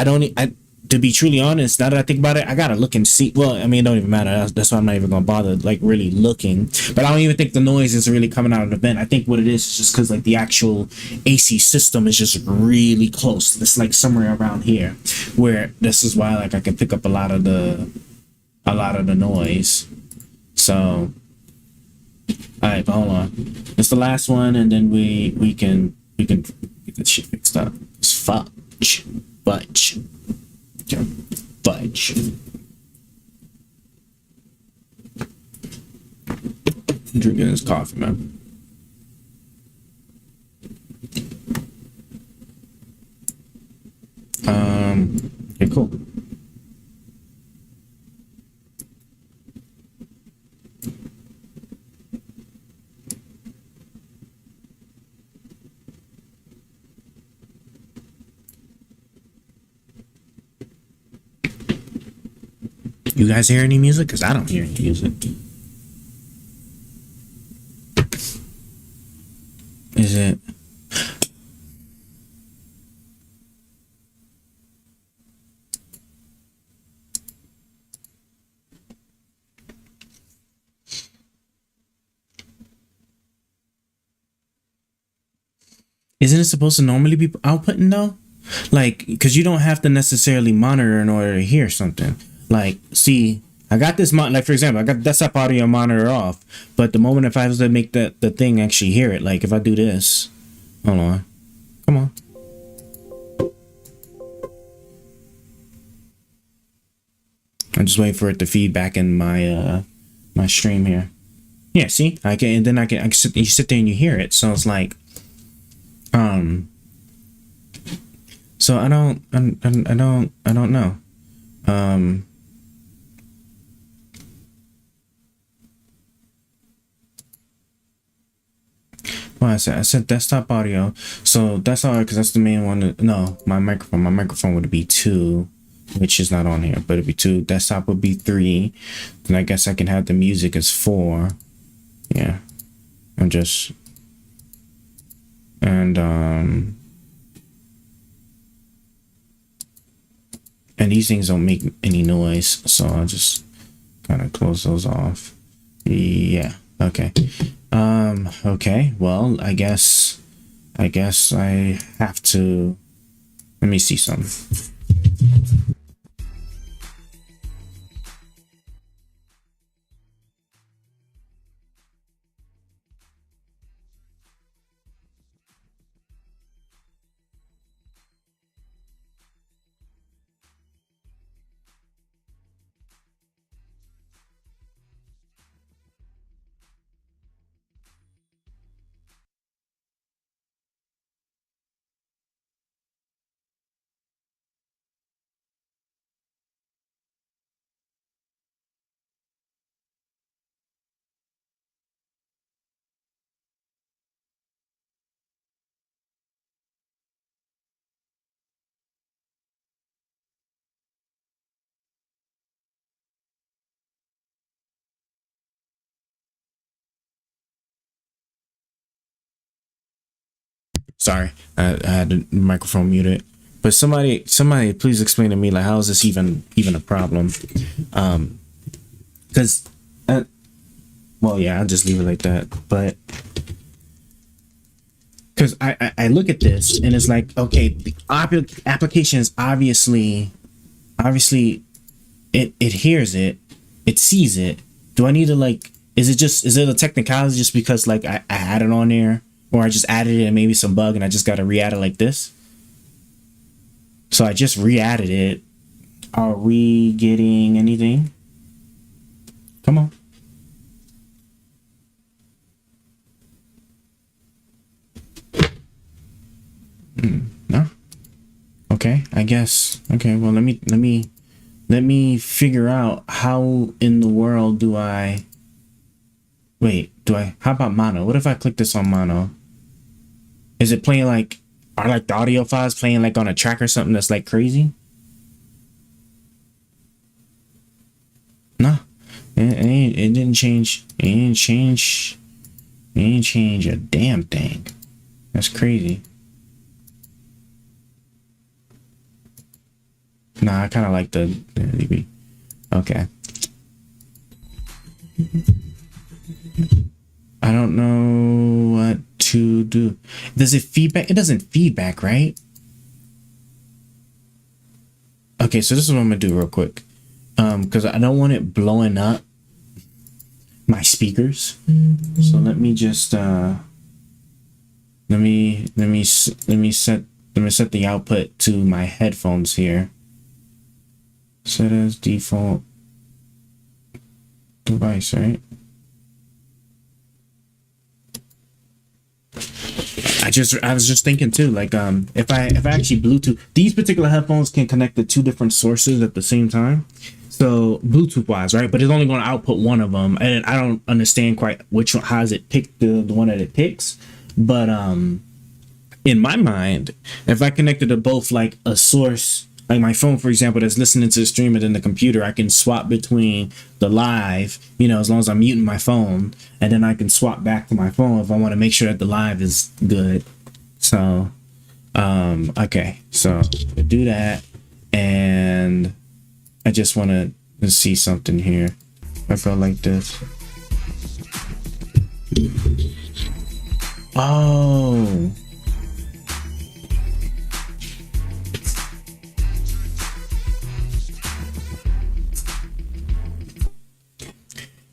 to be truly honest, now that I think about it, I gotta look and see. Well, I mean, it don't even matter. That's why I'm not even gonna bother like really looking. But I don't even think the noise is really coming out of the vent. I think what it is just because like the actual AC system is just really close. It's like somewhere around here, where this is why like I can pick up a lot of the noise. So, all right, but hold on. It's the last one, and then we can get this shit fixed up. It's fudge. Drinking his coffee, man. Okay, cool. You guys hear any music? Because I don't hear any music. Is it? Isn't it supposed to normally be outputting though? Like, because you don't have to necessarily monitor in order to hear something. Like, see, I got this like for example, I got desktop audio monitor off, but the moment if I was to make the thing actually hear it, like if I do this, hold on, come on. I'm just waiting for it to feed back in my my stream here. Yeah, see, I can, and then I can sit, you sit there and you hear it, so it's like, so I don't know. Well, I said desktop audio, so that's all right because that's the main one. No, my microphone would be 2, which is not on here, but it'd be 2. Desktop would be 3. Then I guess I can have the music as 4. Yeah. I'm just, and these things don't make any noise, so I'll just kind of close those off. Yeah, okay. Okay, well, I guess I have to, let me see something. Sorry, I had the microphone muted. But somebody, please explain to me, like, how is this even a problem? Because, well, yeah, I'll just leave it like that. But because I look at this and it's like, okay, the application is obviously it hears it, it sees it. Do I need to, like, is it a technicality just because, like, I had it on there? Or I just added it and maybe some bug and I just got to re-add it like this. So I just re-added it. Are we getting anything? Come on. No? Okay, I guess. Okay, well, let me figure out how in the world do I... Wait, how about mono? What if I click this on mono? Is it playing like, are like the audio files playing like on a track or something that's like crazy? No, it didn't change. It didn't change a damn thing. That's crazy. Nah, I kind of like the DB. Okay. I don't know what to do. Does it feedback? It doesn't feedback, right? Okay, so this is what I'm gonna do real quick. Because I don't want it blowing up my speakers. So let me just let me set the output to my headphones here. Set as default device, right? I was just thinking too, like, if I actually Bluetooth, these particular headphones can connect to two different sources at the same time. So Bluetooth wise, right? But it's only going to output one of them. And I don't understand quite which one, how does it pick the one that it picks. But, in my mind, if I connected to both, like a source, like my phone, for example, that's listening to the stream, and then the computer, I can swap between the live, you know, as long as I'm muting my phone, and then I can swap back to my phone if I want to make sure that the live is good. So, okay, so do that, and I just want to see something here. I felt like this. Oh.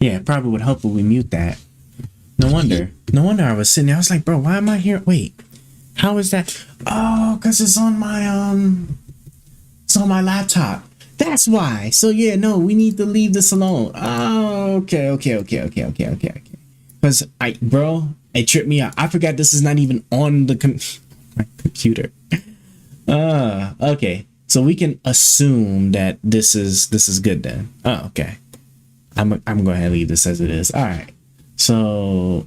Yeah, it probably would help if we mute that. No wonder I was sitting there. I was like, bro, why am I here? Wait, how is that? Oh, because it's on my laptop. That's why. So yeah, no, we need to leave this alone. Oh, okay. Because it tripped me out. I forgot this is not even on the my computer. Okay. So we can assume that this is good then. Oh, okay. I'm gonna go ahead and leave this as it is. All right. So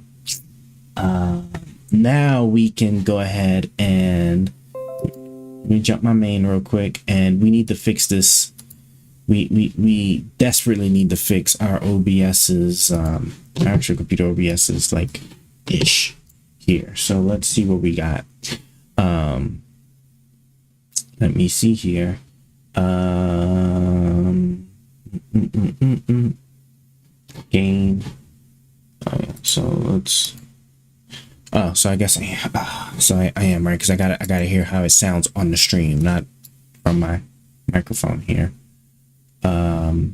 now we can go ahead and let me jump my main real quick, and we need to fix this. We desperately need to fix our OBS's actual computer OBS's like ish here. So let's see what we got. Let me see here. Gain. Oh, yeah. So let's. Oh, so I guess I am right because I gotta hear how it sounds on the stream, not from my microphone here. Oh,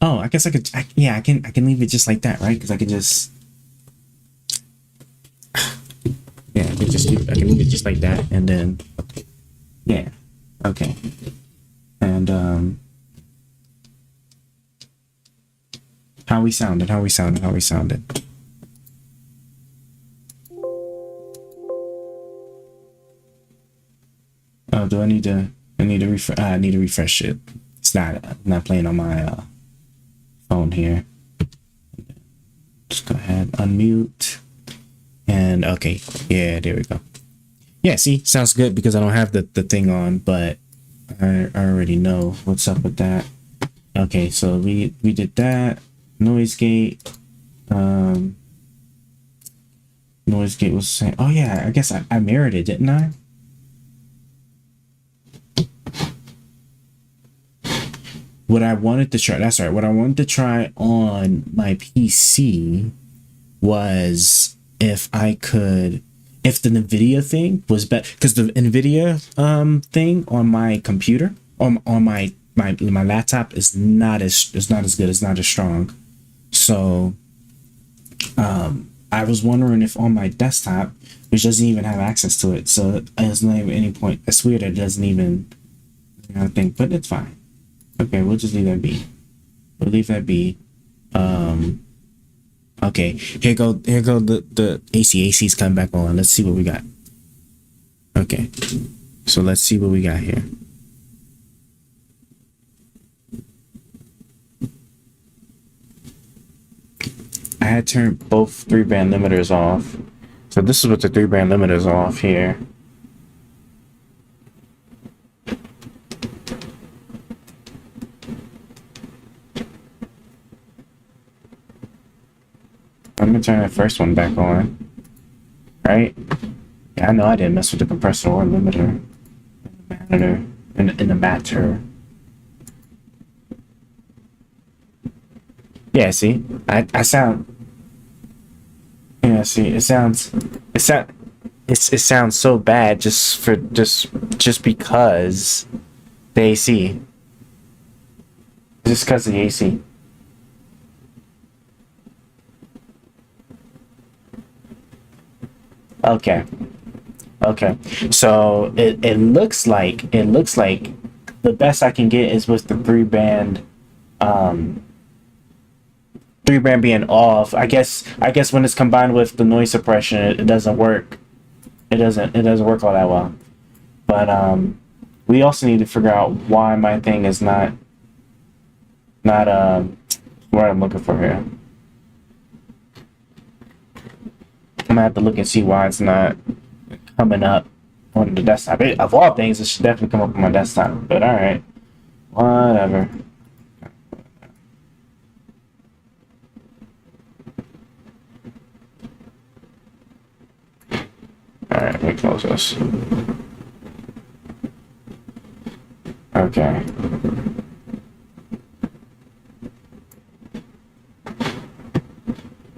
I guess I can leave it just like that, right? Because I can just I can leave it just like that, and then yeah, okay, and how we sounded. Oh, do I need to refresh? I need to refresh it. It's not playing on my phone here. Just go ahead, unmute, and okay, yeah, there we go. Yeah, see, sounds good because I don't have the thing on, but I already know what's up with that. Okay, so we did that. Noise gate. Noise gate was saying, oh yeah, I guess I mirrored it, didn't I? What I wanted to try, that's right, what I wanted to try on my PC was if the NVIDIA thing was better, because the NVIDIA thing on my computer, on my laptop is not as good, it's not as strong. So I was wondering if on my desktop, which doesn't even have access to it, so there's not even any point. It's weird that it doesn't even think, but it's fine. Okay, we'll just leave that be. We'll leave that be. Okay, here go the AC's coming back on. Let's see what we got. Okay, so let's see what we got here. I had turned both 3-band limiters off. So this is what the 3-band limiters are off here. I'm gonna turn that first one back on. Right? Yeah, I know I didn't mess with the compressor or limiter. In the matter. Yeah, see? I sound. Yeah, see, it sounds so bad just because the AC. Just because of the AC. Okay. So it looks like the best I can get is with the 3-band 3-band being off. I guess when it's combined with the noise suppression, it doesn't work. It doesn't work all that well. But we also need to figure out why my thing is not what I'm looking for here. I'm gonna have to look and see why it's not coming up on the desktop. Of all things, it should definitely come up on my desktop. But all right, whatever. All right, let me close this. Okay.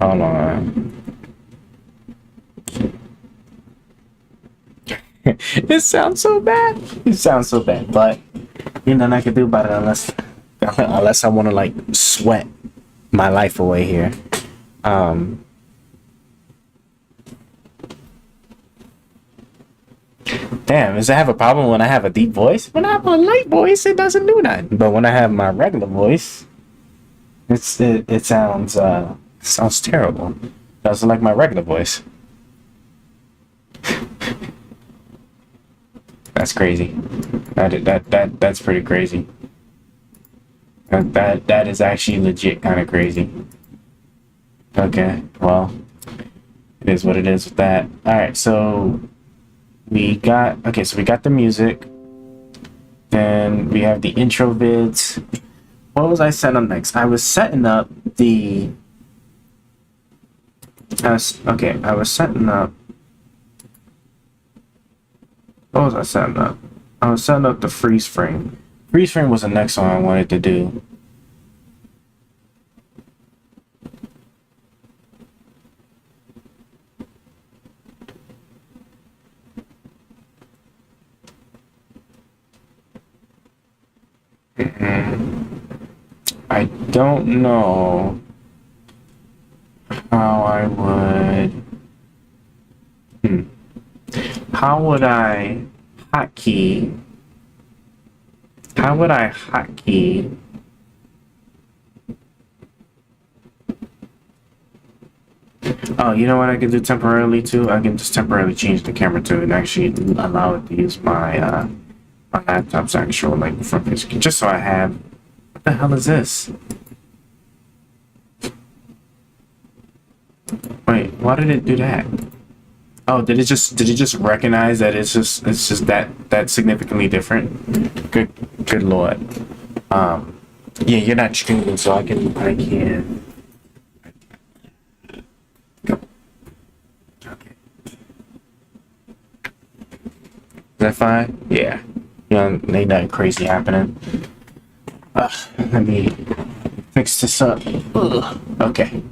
Hold on. It sounds so bad. But ain't nothing I can do about it unless I want to like sweat my life away here. Damn, does it have a problem when I have a deep voice? When I have a light voice, it doesn't do nothing. But when I have my regular voice, it sounds terrible. It doesn't like my regular voice. That's crazy. That's pretty crazy. That is actually legit kind of crazy. Okay, well, it is what it is with that. All right, so we got the music. Then we have the intro vids. What was I setting up next? I was setting up the Okay, I was setting up. What was I setting up? I was setting up the freeze frame. Freeze frame was the next one I wanted to do. I don't know how I would. How would I hotkey? How would I hotkey? Oh, you know what I can do temporarily too? I can just temporarily change the camera to and actually allow it to use my my laptop's actual like front face, just so I have. What the hell is this? Wait, why did it do that? Oh, did it just recognize that it's just that significantly different? Good lord. Yeah, you're not streaming, so I can. Okay. Is that fine? Yeah. You know, ain't nothing crazy happening. Let me fix this up. Ugh. Okay.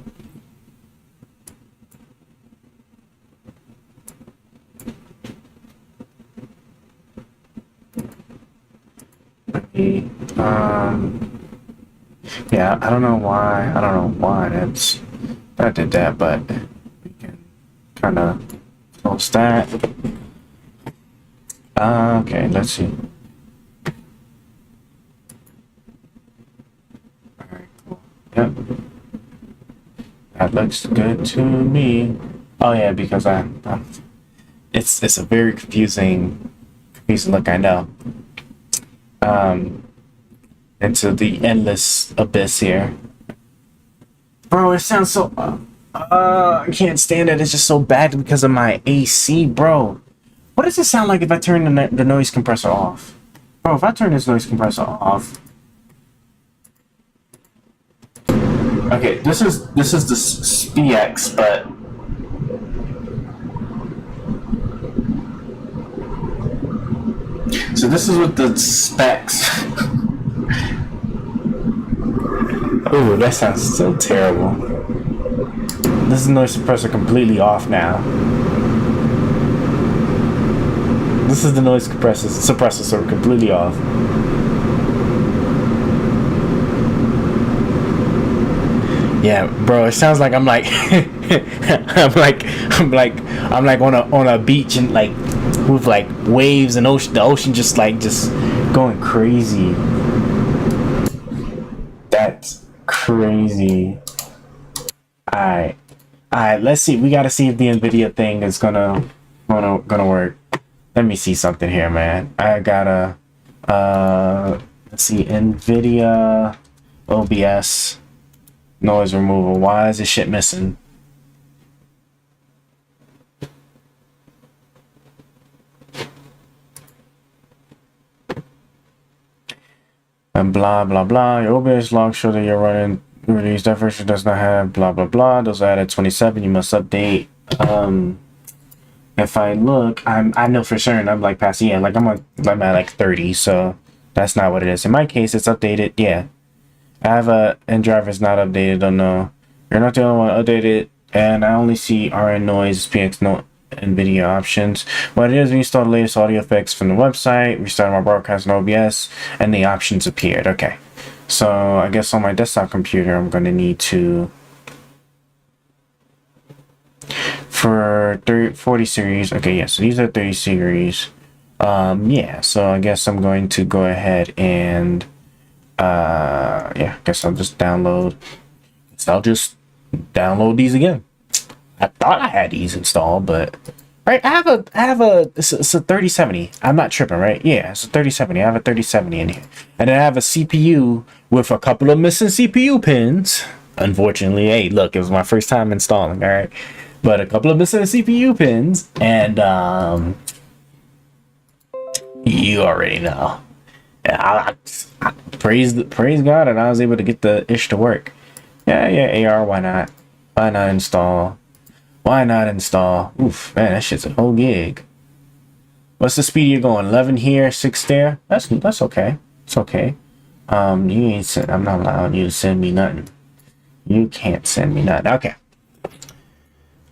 Yeah, I don't know why that did that, but we can kind of close that. Okay, let's see. Alright, cool. Yep. That looks good to me. Oh yeah, because it's a very confusing look, I know. Into the endless abyss here. Bro, it sounds so I can't stand it. It's just so bad because of my AC, bro. What does it sound like if I turn the noise compressor off? Bro, if I turn this noise compressor off. Okay, this is the SPX, but so this is what the specs. Ooh, that sounds so terrible. This is noise suppressor completely off now. This is the noise suppressor so completely off. Yeah, bro, it sounds like I'm like I'm like on a beach and like with like waves and the ocean just going crazy. That's crazy. Alright, let's see. We gotta see if the NVIDIA thing is gonna work. Let me see something here, man. I gotta let's see, NVIDIA OBS noise removal. Why is this shit missing? And blah blah blah. Your OBS logs show that you're running release. That version does not have blah blah blah. Those are added 27. You must update. If I look, I know for certain I'm like past like I'm at like 30, so that's not what it is. In my case, it's updated. Yeah, I have a end driver is not updated. Don't know. You're not the only one updated, and I only see RN noise, PX no NVIDIA options. What it is, we install the latest audio effects from the website, restarted my broadcast in OBS, and the options appeared. Okay, so I guess on my desktop computer, I'm gonna need to. For 40 series, okay, yeah, so these are 30 series. Yeah, so I guess I'm going to go ahead and yeah, I guess I'll just download these again. I thought I had these installed, but right, I have a it's a 3070. I'm not tripping, right? Yeah, it's a 3070. I have a 3070 in here, and then I have a CPU with a couple of missing CPU pins. Unfortunately, hey, look, it was my first time installing. All right. But a couple of missing CPU pins, and you already know. I praise God, and I was able to get the ish to work. Yeah, AR, why not? Why not install? Why not install? Oof, man, that shit's a whole gig. What's the speed you're going? 11 here, 6 there. That's okay. It's okay. You ain't send, I'm not allowing you to send me nothing. You can't send me nothing. Okay.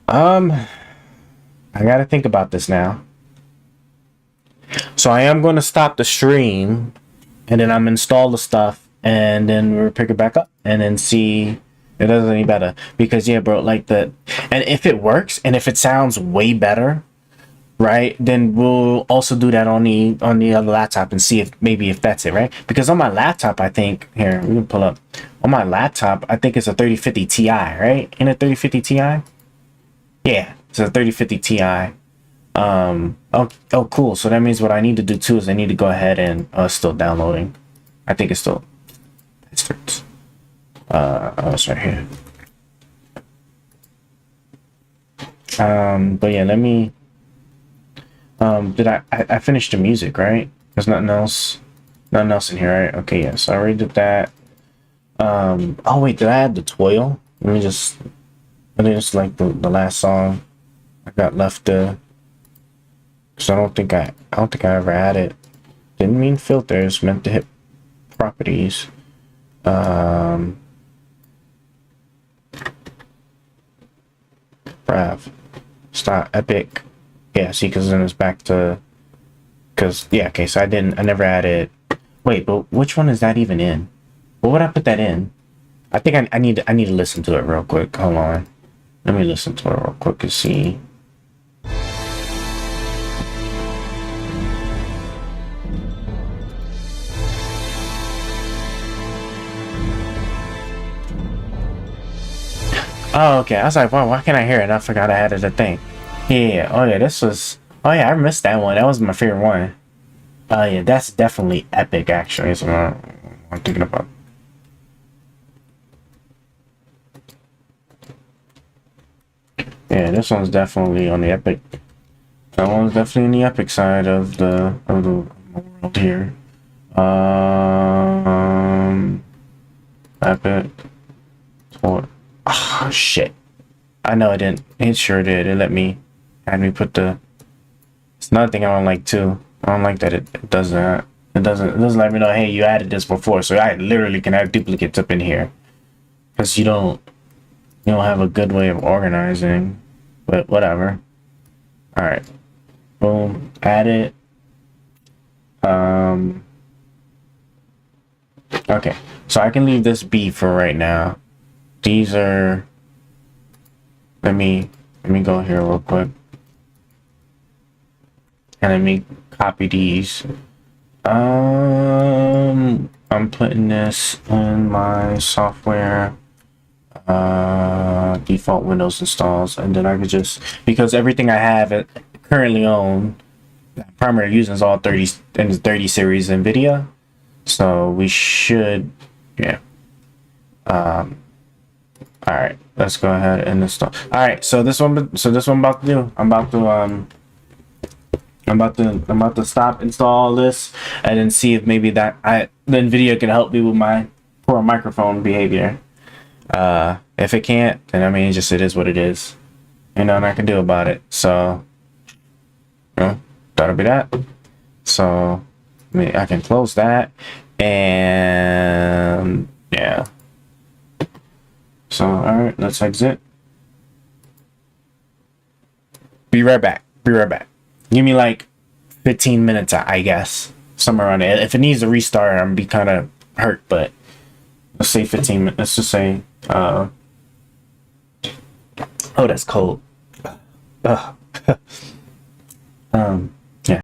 I gotta think about this now. So I am going to stop the stream, and then I'm install the stuff, and then we'll pick it back up, and then see if it does any better. Because yeah, bro, like and if it works, and if it sounds way better, right, then we'll also do that on the other laptop and see if that's it, right? Because on my laptop, I think here we can pull up on my laptop. I think it's a 3050 Ti, right? In a 3050 Ti, yeah, it's a 3050 Ti. Oh, cool. So that means what I need to do too is I need to go ahead and still downloading. I think it's still it's right here. But yeah, let me. Did I finished the music, right? There's nothing else in here, right? Okay, yeah, so I already did that. Oh wait, did I add the toil? I think it's like the last song I got left to. Cause I don't think I ever had it. Didn't mean filters, meant to hit properties. Brav. Stop epic. Yeah, see, cause then it's back to. Cause yeah, okay, so I never added. Wait, but which one is that even in? What would I put that in? I think I need to listen to it real quick. Hold on. Let me listen to it real quick and see. Oh, okay. I was like, wow, why can't I hear it? I forgot I added a thing. Yeah. Oh, yeah. Oh, yeah. I missed that one. That was my favorite one. Yeah. That's definitely epic, actually. Is what I'm thinking about. Yeah, this one's definitely on the epic. That one's definitely on the epic side of the world here. Epic. What? Oh shit! I know I didn't. It sure did. It had me put the. It's another thing I don't like too. I don't like that it does that. It doesn't let me know. Hey, you added this before, so I literally can add duplicates up in here. Because you don't have a good way of organizing. But whatever. All right. Boom. Add it. Okay. So I can leave this be for right now. These are. Let me go here real quick. And let me copy these. I'm putting this in my software. Default Windows installs, and then I could just, because everything I have it currently own, primary using is all 30 and the 30 series NVIDIA. So we should, yeah. All right, let's go ahead and install. All right, so this one I'm about to do. I'm about to stop, install all this, and then see if maybe the NVIDIA can help me with my poor microphone behavior. If it can't, then I mean, it is what it is. Ain't nothing I can do about it. So, that'll be that. So, I can close that, and yeah. So, all right, let's exit. Be right back. Give me like 15 minutes, I guess, somewhere around there. If it needs a restart, I'm gonna be kind of hurt, but let's say 15 minutes. Let's just say, oh, that's cold.